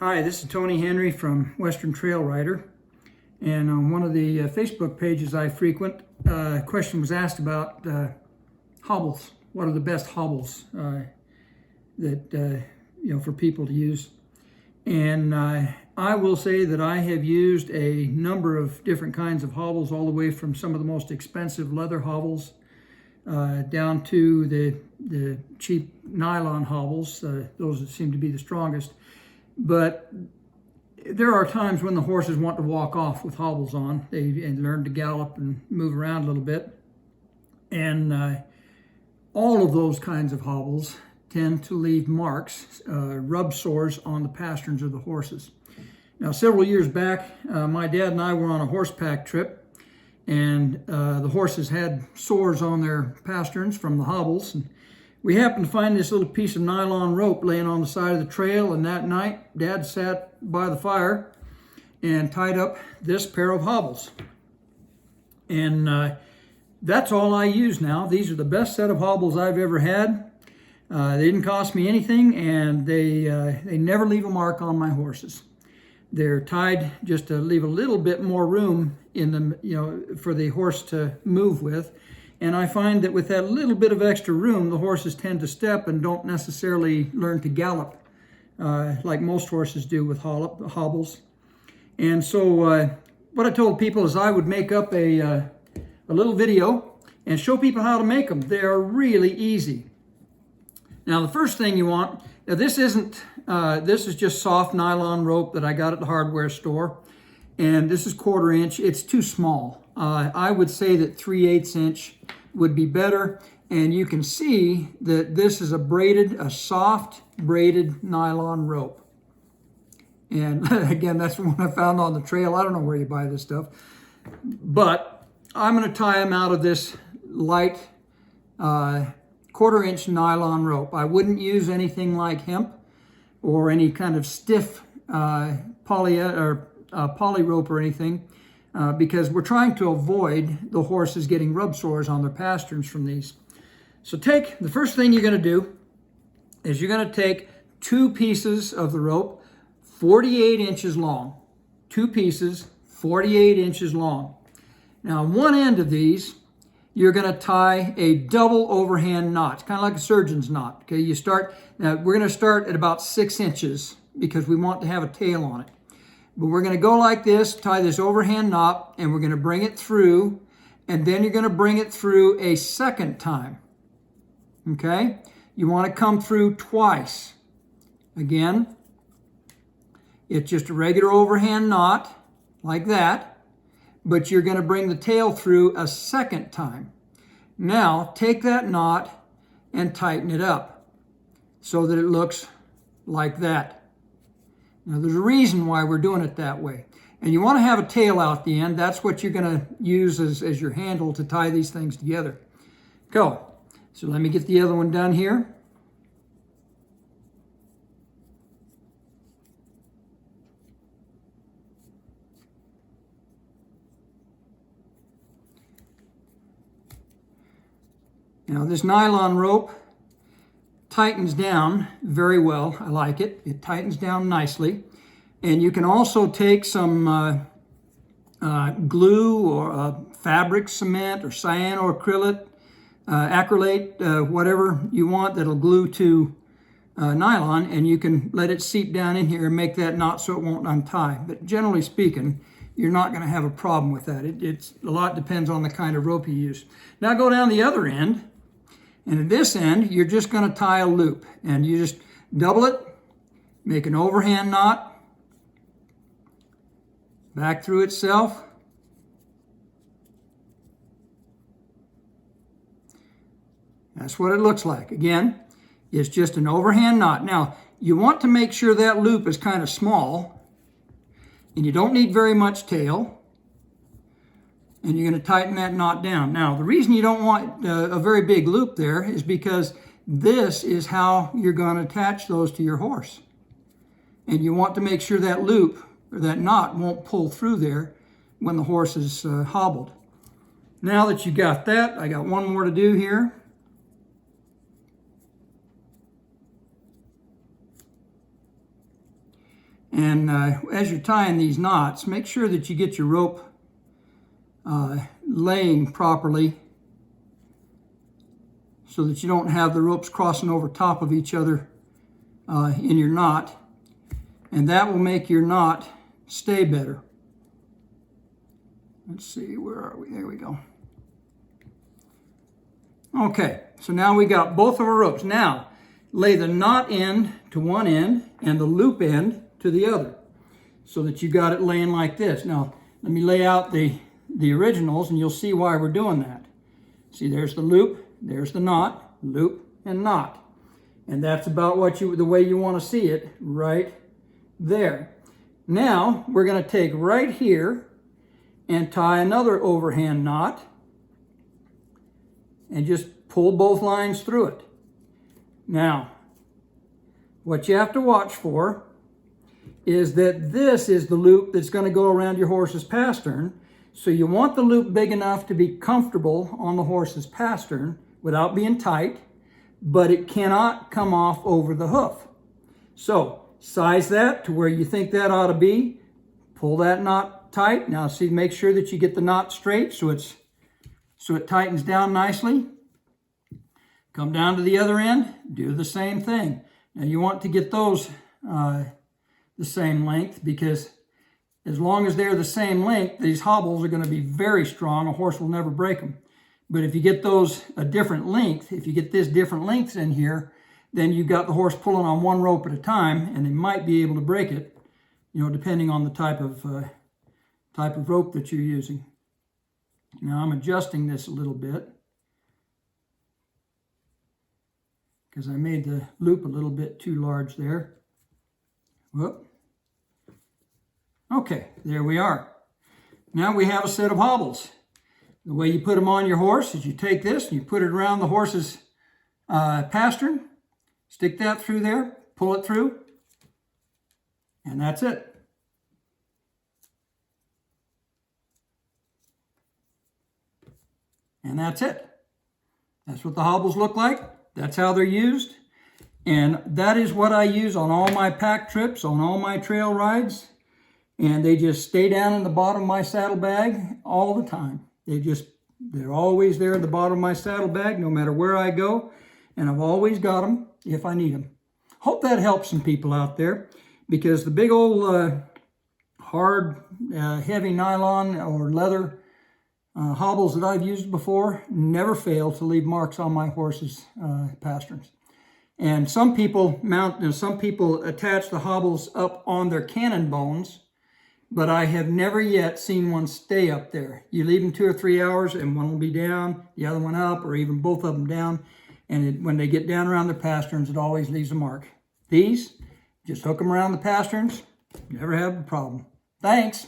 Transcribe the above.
Hi, this is Tony Henry from Western Trail Rider, and on one of the Facebook pages I frequent, a question was asked about hobbles. What are the best hobbles that for people to use? And I will say that I have used a number of different kinds of hobbles, all the way from some of the most expensive leather hobbles down to the cheap nylon hobbles. Those that seem to be the strongest. But there are times when the horses want to walk off with hobbles on. They learn to gallop and move around a little bit. And all of those kinds of hobbles tend to leave marks, rub sores on the pasterns of the horses. Now, several years back, my dad and I were on a horseback trip, and the horses had sores on their pasterns from the hobbles. And we happened to find this little piece of nylon rope laying on the side of the trail, and that night, Dad sat by the fire and tied up this pair of hobbles. And that's all I use now. These are the best set of hobbles I've ever had. They didn't cost me anything, and they never leave a mark on my horses. They're tied just to leave a little bit more room in them, for the horse to move with. And I find that with that little bit of extra room, the horses tend to step and don't necessarily learn to gallop like most horses do with hobbles. And so what I told people is I would make up a little video and show people how to make them. They are really easy. Now, the first thing you want, this is just soft nylon rope that I got at the hardware store. And this is 1/4 inch. It's too small. I would say that 3/8 inch would be better. And you can see that this is a soft braided nylon rope. And again, that's the one I found on the trail. I don't know where you buy this stuff. But I'm going to tie them out of this light 1/4 inch nylon rope. I wouldn't use anything like hemp or any kind of stiff poly rope or anything, because we're trying to avoid the horses getting rub sores on their pasterns from these. So the first thing you're going to do is you're going to take 2 pieces of the rope, 48 inches long. 2 pieces, 48 inches long. Now, on one end of these, you're going to tie a double overhand knot. It's kind of like a surgeon's knot. Okay, we're going to start at about 6 inches because we want to have a tail on it. But we're going to go like this, tie this overhand knot, and we're going to bring it through, and then you're going to bring it through a second time. Okay? You want to come through twice. Again, it's just a regular overhand knot, like that, but you're going to bring the tail through a second time. Now, take that knot and tighten it up so that it looks like that. Now, there's a reason why we're doing it that way. And you want to have a tail out the end. That's what you're going to use as your handle to tie these things together. Go. So let me get the other one done here. Now, this nylon rope tightens down very well. I like it. It tightens down nicely. And you can also take some glue or fabric cement or cyanoacrylate, whatever you want that'll glue to nylon, and you can let it seep down in here and make that knot so it won't untie. But generally speaking, you're not going to have a problem with that. A lot depends on the kind of rope you use. Now go down the other end. And at this end, you're just going to tie a loop. And you just double it, make an overhand knot, back through itself. That's what it looks like. Again, it's just an overhand knot. Now, you want to make sure that loop is kind of small, and you don't need very much tail. And you're going to tighten that knot down. Now, the reason you don't want a very big loop there is because this is how you're going to attach those to your horse. And you want to make sure that loop or that knot won't pull through there when the horse is hobbled. Now that you got that, I got one more to do here. And as you're tying these knots, make sure that you get your rope laying properly so that you don't have the ropes crossing over top of each other in your knot. And that will make your knot stay better. Let's see, where are we? There we go. Okay, so now we got both of our ropes. Now, lay the knot end to one end and the loop end to the other so that you got it laying like this. Now, let me lay out the originals and you'll see why we're doing that. See, there's the loop, there's the knot, loop, and knot. And that's about what the way you want to see it right there. Now, we're going to take right here and tie another overhand knot and just pull both lines through it. Now, what you have to watch for is that this is the loop that's going to go around your horse's pastern. So you want the loop big enough to be comfortable on the horse's pastern without being tight, but it cannot come off over the hoof. So size that to where you think that ought to be. Pull that knot tight. Now see, make sure that you get the knot straight so it tightens down nicely. Come down to the other end, do the same thing. Now you want to get those the same length, because as long as they're the same length, these hobbles are going to be very strong. A horse will never break them. But if you get those a different length, if you get this different lengths in here, then you've got the horse pulling on one rope at a time, and they might be able to break it, you know, depending on the type of rope that you're using. Now I'm adjusting this a little bit because I made the loop a little bit too large there. Whoop. Okay, there we are. Now we have a set of hobbles. The way you put them on your horse is you take this and you put it around the horse's pastern, stick that through there, pull it through, and that's it. And that's it. That's what the hobbles look like. That's how they're used. And that is what I use on all my pack trips, on all my trail rides. And they just stay down in the bottom of my saddlebag all the time. They're always there at the bottom of my saddlebag, no matter where I go. And I've always got them if I need them. Hope that helps some people out there, because the big old hard, heavy nylon or leather hobbles that I've used before never fail to leave marks on my horse's pasterns. And some people attach the hobbles up on their cannon bones, but I have never yet seen one stay up there. You leave them 2 or 3 hours and one will be down, the other one up, or even both of them down. And when they get down around their pasterns, it always leaves a mark. These, just hook them around the pasterns, never have a problem. Thanks.